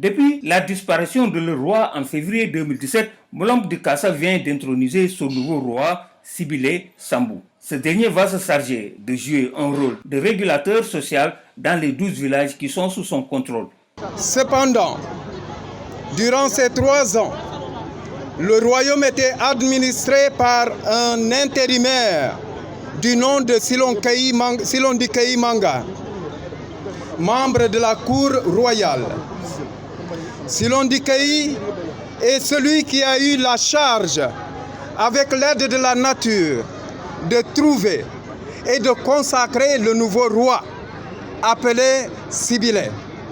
Depuis la disparition de leur roi en février 2017, Moulomp de Kassa vient d'introniser son nouveau roi, Sibilé Sambou. Ce dernier va se charger de jouer un rôle de régulateur social dans les 12 villages qui sont sous son contrôle. Cependant, durant ces 3 ans, le royaume était administré par un intérimaire du nom de Silondikaï Manga, membre de la cour royale. Silondikaï est celui qui a eu la charge, avec l'aide de la nature, de trouver et de consacrer le nouveau roi, appelé Sibilé.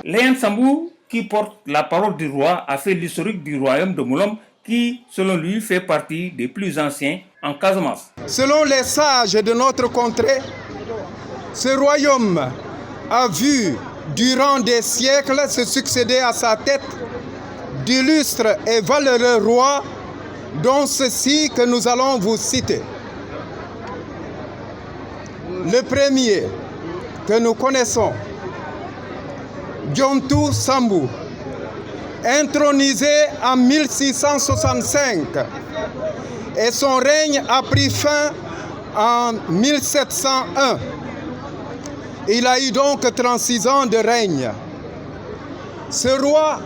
Léon Sambou, qui porte la parole du roi, a fait l'historique du royaume de Moulomp, qui, selon lui, fait partie des plus anciens en Casamance. Selon les sages de notre contrée, ce royaume a vu, durant des siècles, se succéder à sa tête d'illustres et valeureux rois, dont ceux-ci que nous allons vous citer. Le premier que nous connaissons, Diontou Sambou, intronisé en 1665, et son règne a pris fin en 1701. Il a eu donc 36 ans de règne. Ce roi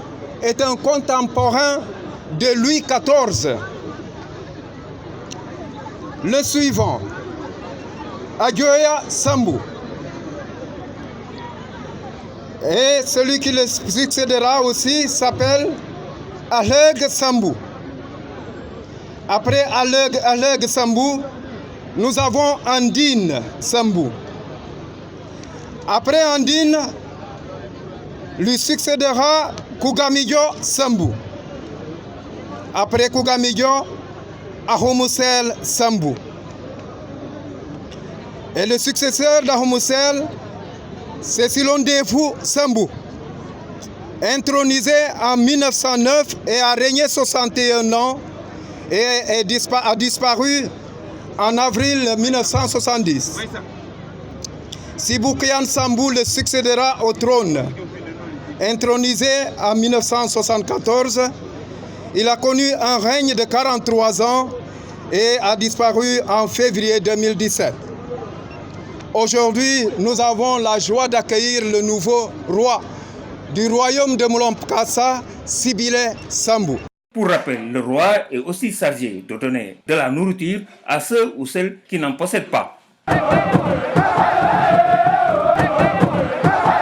est un contemporain de Louis XIV. Le suivant, Adjoya Sambou. Et celui qui le succédera aussi s'appelle Ahleg Sambou. Après Ahleg Sambou, nous avons Andine Sambou. Après Andine, lui succédera Kougamidjo Sambou. Après Kougamidjo, Ahomoussel Sambou. Et le successeur d'Ahomoussel, c'est Silondefou Sambou, intronisé en 1909 et a régné 61 ans et a disparu en avril 1970. Siboukian Sambou le succédera au trône. Intronisé en 1974, il a connu un règne de 43 ans et a disparu en février 2017. Aujourd'hui, nous avons la joie d'accueillir le nouveau roi du royaume de Moulomp Kassa, Sibilé Sambou. Pour rappel, le roi est aussi chargé de donner de la nourriture à ceux ou celles qui n'en possèdent pas.